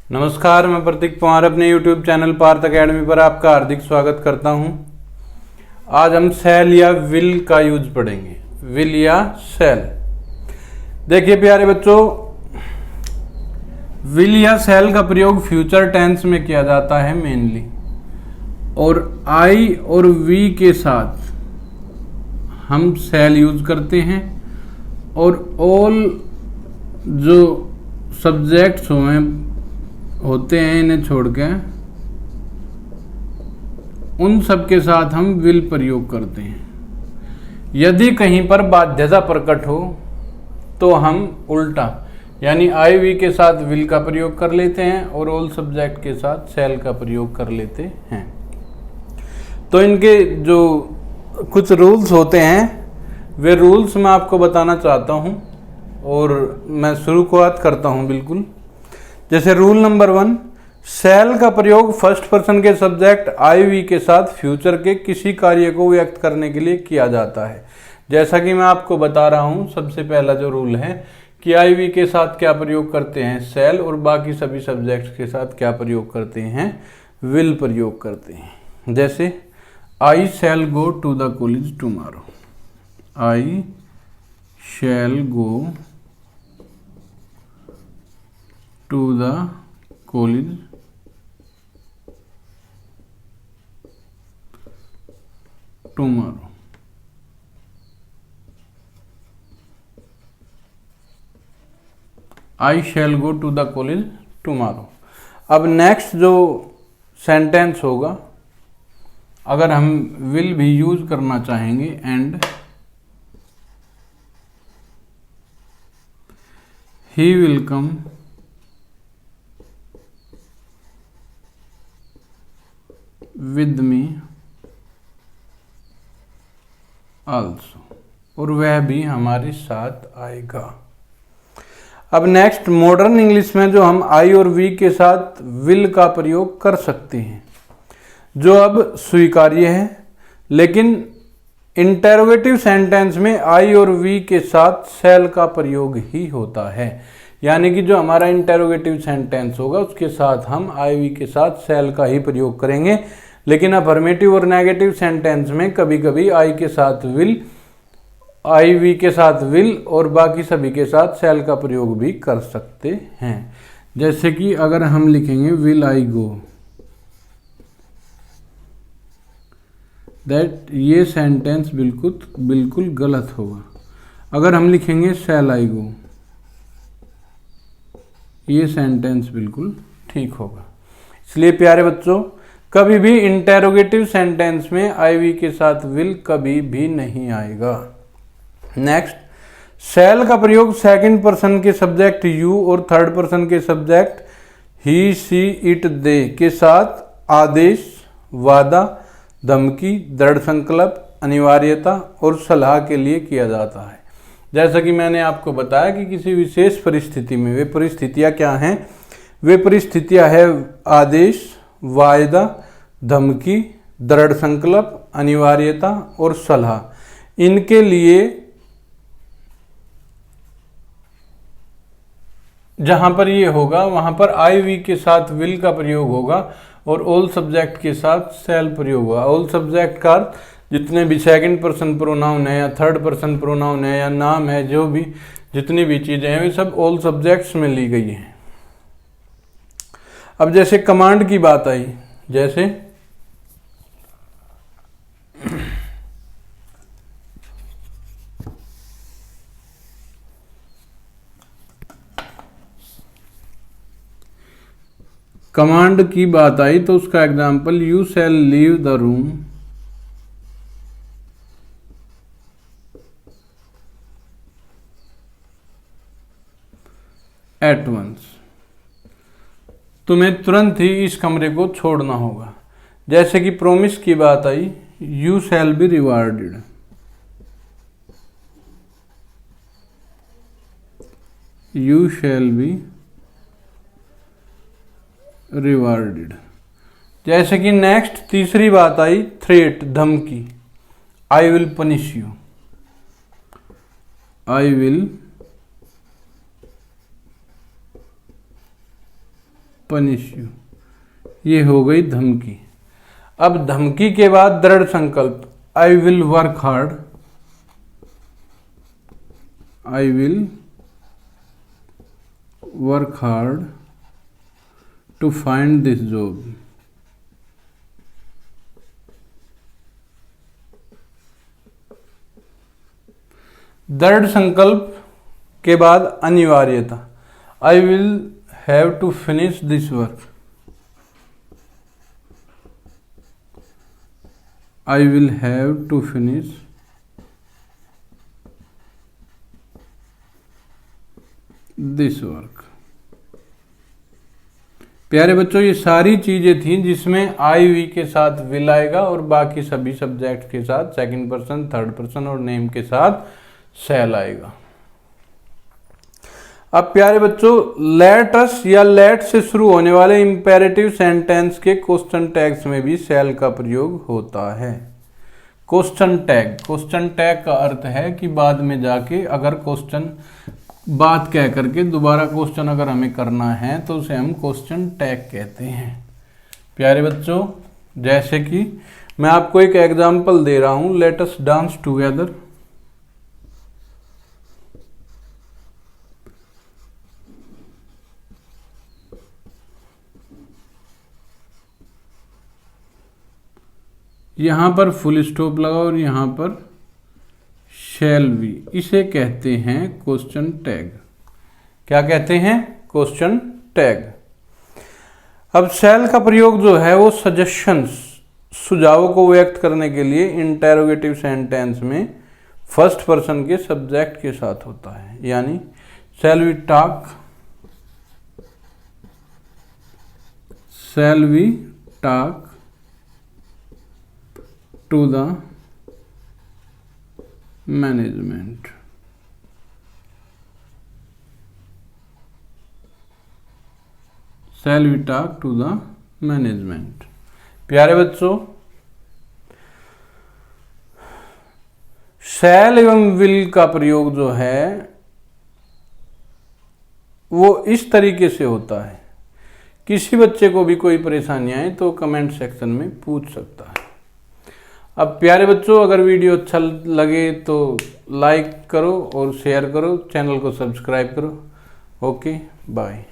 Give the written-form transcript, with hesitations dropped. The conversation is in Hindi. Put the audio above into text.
नमस्कार, मैं प्रतीक पवार अपने YouTube चैनल पार्थ अकेडमी पर आपका हार्दिक स्वागत करता हूं। आज हम शैल या विल का यूज पढ़ेंगे। विल या शैल। देखिए प्यारे बच्चों, विल या शैल का प्रयोग फ्यूचर टेंस में किया जाता है मेनली, और आई और वी के साथ हम शैल यूज करते हैं, और ऑल जो सब्जेक्ट्स होते हैं इन्हें छोड़ के उन सब के साथ हम विल प्रयोग करते हैं। यदि कहीं पर बाध्यता प्रकट हो तो हम उल्टा यानी आई वी के साथ विल का प्रयोग कर लेते हैं और ऑल सब्जेक्ट के साथ शैल का प्रयोग कर लेते हैं। तो इनके जो कुछ रूल्स होते हैं वे रूल्स मैं आपको बताना चाहता हूं, और मैं शुरुआत करता हूं बिल्कुल। जैसे रूल नंबर 1, शैल का प्रयोग फर्स्ट पर्सन के सब्जेक्ट आई वी के साथ फ्यूचर के किसी कार्य को व्यक्त करने के लिए किया जाता है। जैसा कि मैं आपको बता रहा हूं, सबसे पहला जो रूल है कि आई वी के साथ क्या प्रयोग करते हैं, शैल, और बाकी सभी सब्जेक्ट्स के साथ क्या प्रयोग करते हैं, विल प्रयोग करते हैं। जैसे I shall go to the college tomorrow. I shall go to the college tomorrow। I shall go to the college tomorrow। अब नेक्स्ट जो सेंटेंस होगा, अगर हम विल भी यूज करना चाहेंगे, and he will come with me also, और वह भी हमारे साथ आएगा। अब नेक्स्ट मॉडर्न इंग्लिश में जो हम आई और वी के साथ विल का प्रयोग कर सकते हैं, जो अब स्वीकार्य है, लेकिन इंटेरोगेटिव सेंटेंस में आई और वी के साथ शैल का प्रयोग ही होता है। यानी कि जो हमारा इंटेरोगेटिव सेंटेंस होगा उसके साथ हम आई वी के साथ शैल का ही प्रयोग करेंगे, लेकिन अफर्मेटिव और नेगेटिव सेंटेंस में कभी कभी आई के साथ विल, आई वी के साथ विल और बाकी सभी के साथ शैल का प्रयोग भी कर सकते हैं। जैसे कि अगर हम लिखेंगे विल आई गो, दैट ये सेंटेंस बिल्कुल गलत होगा। अगर हम लिखेंगे शैल आई गो, ये सेंटेंस बिल्कुल ठीक होगा। इसलिए प्यारे बच्चों, कभी भी इंटेरोगेटिव सेंटेंस में आई वी के साथ विल कभी भी नहीं आएगा। नेक्स्ट, शैल का प्रयोग सेकंड पर्सन के सब्जेक्ट यू और थर्ड पर्सन के सब्जेक्ट ही, सी, इट, दे के साथ आदेश, वादा, धमकी, दृढ़ संकल्प, अनिवार्यता और सलाह के लिए किया जाता है। जैसा कि मैंने आपको बताया कि किसी विशेष परिस्थिति में वे परिस्थितियां क्या हैं, वे परिस्थितियां है आदेश, वायदा, धमकी, दृढ़ संकल्प, अनिवार्यता और सलाह। इनके लिए जहां पर ये होगा वहां पर आई वी के साथ विल का प्रयोग होगा और ऑल सब्जेक्ट के साथ शैल प्रयोग होगा। ऑल सब्जेक्ट का जितने भी सेकंड पर्सन प्रोनाउन है या थर्ड पर्सन प्रोनाउन है या नाम है, जो भी जितनी भी चीजें हैं वे सब ऑल सब्जेक्ट्स में ली गई हैं। अब जैसे कमांड की बात आई, जैसे कमांड की बात आई तो उसका example you shall leave the room at once. तुम्हें तुरंत ही इस कमरे को छोड़ना होगा। जैसे कि प्रोमिस की बात आई, you shall be rewarded. You shall be rewarded. जैसे कि नेक्स्ट तीसरी बात आई, थ्रेट, धमकी, I will punish you. I will punish you. ये हो गई धमकी। अब धमकी के बाद दृढ़ संकल्प, I will work hard, I will work hard to find this job. दृढ़ संकल्प के बाद अनिवार्यता, I will have to finish this work, I will have to finish this work. प्यारे बच्चों, ये सारी चीजें थी जिसमें आई वी के साथ विल आएगा और बाकी सभी सब्जेक्ट के साथ सेकंड पर्सन, थर्ड पर्सन और नेम के साथ शैल आएगा। अब प्यारे बच्चों, लेट अस या लेट से शुरू होने वाले इंपेरेटिव सेंटेंस के क्वेश्चन टैग्स में भी शैल का प्रयोग होता है। क्वेश्चन टैग का अर्थ है कि बाद में जाके अगर क्वेश्चन बात कह करके दोबारा क्वेश्चन अगर हमें करना है तो उसे हम क्वेश्चन टैग कहते हैं। प्यारे बच्चों, जैसे कि मैं आपको एक एग्जांपल दे रहा हूं, लेट अस डांस टुगेदर। यहां पर फुल स्टॉप लगा और यहां पर शैल बी, इसे कहते हैं क्वेश्चन टैग। क्या कहते हैं? Question tag. अब शैल का प्रयोग जो है वो सजेशंस, सुझावों को व्यक्त करने के लिए इंटेरोगेटिव सेंटेंस में फर्स्ट पर्सन के सब्जेक्ट के साथ होता है। यानी shall we talk to the management. Shall we talk to the management. प्यारे बच्चों, शैल एवं विल का प्रयोग जो है वो इस तरीके से होता है। किसी बच्चे को भी कोई परेशानी आए तो कमेंट सेक्शन में पूछ सकता है। अब प्यारे बच्चों, अगर वीडियो अच्छा लगे तो लाइक करो और शेयर करो, चैनल को सब्सक्राइब करो। Okay, bye.